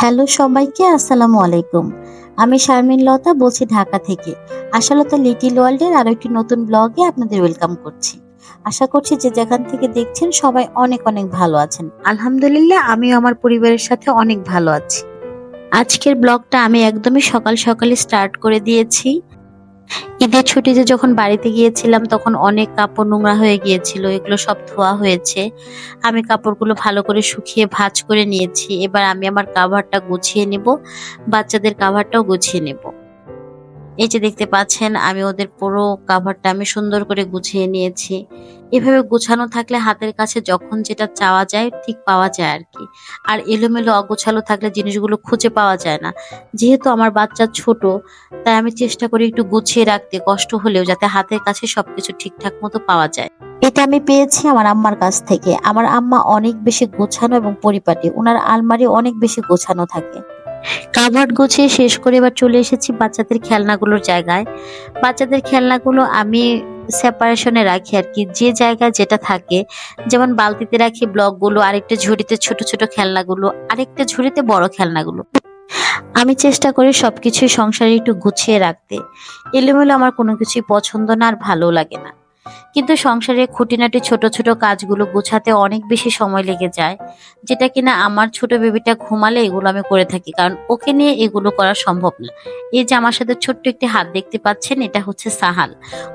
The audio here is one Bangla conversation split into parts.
হ্যালো সবাইকে, আসসালামু আলাইকুম। আমি শারমিন লতা বলছি ঢাকা থেকে। আশালতা লিটিল ওয়ার্ল্ডের আরো একটি নতুন ব্লগে আপনাদের ওয়েলকাম করছি। আশা করছি যে যেখান থেকে দেখছেন সবাই অনেক অনেক ভালো আছেন। আলহামদুলিল্লাহ, আমিও আমার পরিবারের সাথে অনেক ভালো আছি। আজকের ব্লগটা আমি একদমই সকাল সকালে স্টার্ট করে দিয়েছি। ঈদের ছুটিতে যখন বাড়িতে গিয়েছিলাম তখন অনেক কাপড় নোংরা হয়ে গিয়েছিল, এগুলো সব ধোয়া হয়েছে। আমি কাপড়গুলো ভালো করে শুকিয়ে ভাঁজ করে নিয়েছি। এবার আমি আমার কাভারটা গুছিয়ে নিব, বাচ্চাদের কাভারটাও গুছিয়ে নেব। এই যে দেখতে পাচ্ছেন, আমি ওদের পুরো কাভারটা আমি সুন্দর করে গুছিয়ে নিয়েছি। এভাবে গুছানো থাকলে হাতের কাছে যখন যেটা চাওয়া যায় ঠিক পাওয়া যায় আর কি। আর এলোমেলো অগোছালো থাকলে জিনিসগুলো খুঁজে পাওয়া যায় না। যেহেতু আমার বাচ্চা ছোট, তাই আমি চেষ্টা করি একটু গুছিয়ে রাখতে, কষ্ট হলেও যাতে হাতের কাছে সবকিছু ঠিকঠাক মতো পাওয়া যায়। এটা আমি পেয়েছি আমার আম্মার কাছ থেকে। আমার আম্মা অনেক বেশি গোছানো এবং পরিপাটি, ওনার আলমারি অনেক বেশি গোছানো থাকে। কাভার্ড গুছিয়ে শেষ করে এবার চলে এসেছি বাচ্চাদের খেলনাগুলোর জায়গায়। বাচ্চাদের খেলনাগুলো আমি সেপারেশনে রাখি আর কি, যে জায়গায় যেটা থাকে। যেমন বালতিতে রাখি ব্লকগুলো, আরেকটা ঝুড়িতে ছোট ছোট খেলনাগুলো, আরেকটা ঝুড়িতে বড় খেলনাগুলো। আমি চেষ্টা করি সবকিছুই সংসারে একটু গুছিয়ে রাখতে। এলোমেলো আমার কোনো কিছুই পছন্দ না, আর ভালো লাগে না। কিন্তু সংসারের খুঁটিনাটি ছোট ছোট কাজগুলো গোছাতে অনেক বেশি সময় লেগে যায়, যেটা কিনা আমার ছোট বেবিটা ঘুমালে এগুলো আমি করে থাকি, কারণ ওকে নিয়ে এগুলো করা সম্ভব না। এই যে আমার সাথে ছোট্ট একটি হাত দেখতে পাচ্ছেন, এটা হচ্ছে সাহাল।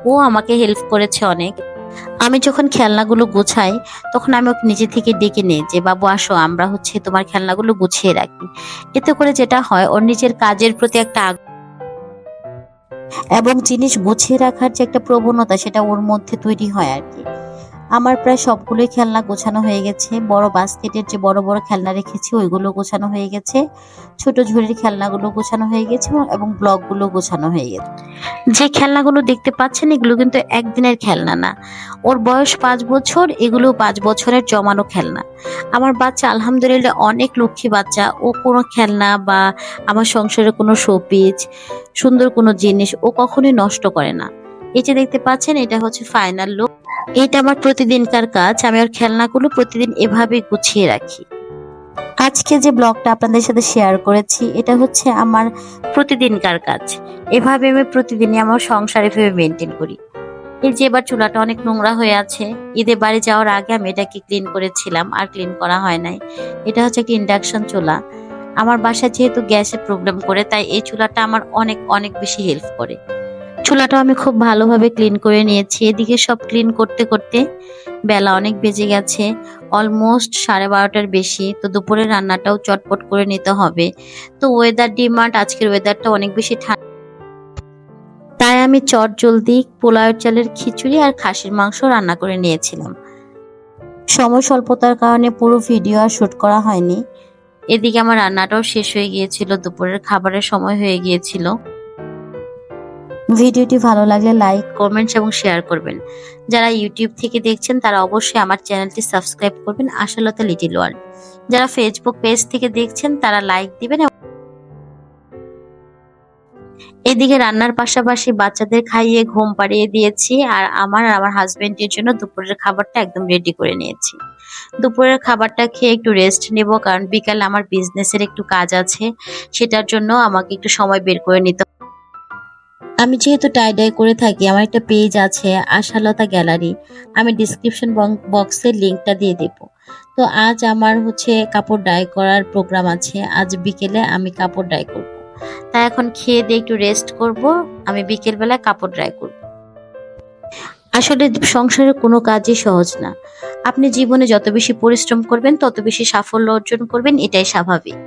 ও আমাকে হেল্প করেছে অনেক। আমি যখন খেলনাগুলো গোছাই তখন আমি ওকে নিজে থেকে ডেকে নিই যে বাবু আসো, আমরা তোমার খেলনাগুলো গুছিয়ে রাখি। এতে করে যেটা হয়, ওর নিজের কাজের প্রতি একটা এবং জিনিস গুছিয়ে রাখার যে একটা প্রবণতা, সেটা ওর মধ্যে তৈরি হয় আর কি। আমার প্রায় সবগুলোই খেলনা গোছানো হয়ে গেছে। বড় বাস্কেটের যে বড় বড় খেলনা রেখেছি ওইগুলো গোছানো হয়ে গেছে। ছোট ঝুড়ির খেলনাগুলো গোছানো হয়ে গেছে এবং ব্লকগুলো গোছানো হয়ে গেছে। যে খেলনাগুলো দেখতে পাচ্ছেন এগুলো কিন্তু একদিনের খেলনা না। ওর বয়স 5 বছর, এগুলো 5 বছরের জমানো খেলনা। আমার বাচ্চা আলহামদুলিল্লাহ অনেক লক্ষ্মী বাচ্চা। ও কোনো খেলনা বা আমার সংসারের কোনো শোপিস, সুন্দর কোনো জিনিস ও কখনোই নষ্ট করে না। এই যে দেখতে পাচ্ছেন, এটা হচ্ছে ফাইনাল লুক। এটা আমার প্রতিদিনকার কাজ। আমি ওর খেলনাগুলো প্রতিদিন এভাবে গুছিয়ে রাখি। আজকে যে ব্লগটা আপনাদের সাথে শেয়ার করেছি, এটা হচ্ছে আমার প্রতিদিনকার কাজ। এভাবে আমি প্রতিদিনই আমার সংসার এভাবে মেনটেন করি। এই যে এবার চুলাটা অনেক নোংরা হয়ে আছে। ঈদে বাড়ি যাওয়ার আগে আমি এটাকে ক্লিন করেছিলাম, আর ক্লিন করা হয় নাই। এটা হচ্ছে একটা ইন্ডাকশন চুলা। আমার বাসায় যেহেতু গ্যাসের প্রবলেম করে, তাই এই চুলাটা আমার অনেক অনেক বেশি হেল্প করে। চুলাটা আমি খুব ভালোভাবে ক্লিন করে নিয়েছি। এদিকে সব ক্লিন করতে করতে বেলা অনেক বেজে গেছে, অলমোস্ট 12:30টার বেশি। তো দুপুরের রান্নাটাও চটপট করে নিতে হবে। তো ওয়েদার ডিমান্ড, আজকের ওয়েদারটা অনেক বেশি ঠান্ডা, তাই আমি চট জলদি পোলাওয়ের চালের খিচুড়ি আর খাসির মাংস রান্না করে নিয়েছিলাম। সময় স্বল্পতার কারণে পুরো ভিডিও আর শুট করা হয়নি। এদিকে আমার রান্নাটাও শেষ হয়ে গিয়েছিল, দুপুরের খাবারের সময় হয়ে গিয়েছিল। ভিডিওটি ভালো লাগলে লাইক, কমেন্টস এবং শেয়ার করবেন। যারা ইউটিউব থেকে দেখছেন তারা অবশ্যই আমার চ্যানেলটি সাবস্ক্রাইব করবেন, আশালতা লিটিল ওয়ার্ল্ড। যারা ফেসবুক পেজ থেকে দেখছেন তারা লাইক দিবেন। এদিকে রান্নার পাশাপাশি বাচ্চাদের খাইয়ে ঘুম পাড়িয়ে দিয়েছি, আর আমার হাজবেন্ডের জন্য দুপুরের খাবারটা একদম রেডি করে নিয়েছি। দুপুরের খাবারটা খেয়ে একটু রেস্ট নেব, কারণ বিকালে আমার বিজনেসের একটু কাজ আছে, সেটার জন্য আমাকে একটু সময় বের করে নিতে। আমি যেহেতু টাই ডাই করে থাকি, আমার একটা পেজ আছে আশালতা গ্যালারি। আমি ডিসক্রিপশন বক্সে লিংকটা দিয়ে দেব। তো আজ আমার কাপড় ডাই করার প্রোগ্রাম আছে। আজ বিকেলে আমি কাপড় ডাই করব। তাই এখন খেয়ে দিয়ে একটু রেস্ট করব। আমি বিকেল বেলায় কাপড় ড্রাই করব। আসলে সংসারের কোনো কাজই সহজ না। আপনি জীবনে যত বেশি পরিশ্রম করবেন তত বেশি সাফল্য অর্জন করবেন, এটাই স্বাভাবিক।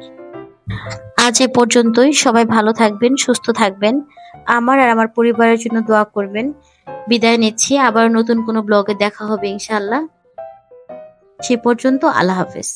আজ এ পর্যন্তই। সবাই ভালো থাকবেন, সুস্থ থাকবেন। আমার আর আমার পরিবারের জন্য দোয়া করবেন। বিদায় নিচ্ছি। আবার নতুন কোনো ব্লগে দেখা হবে ইনশাআল্লাহ। সে পর্যন্ত আল্লাহ হাফেজ।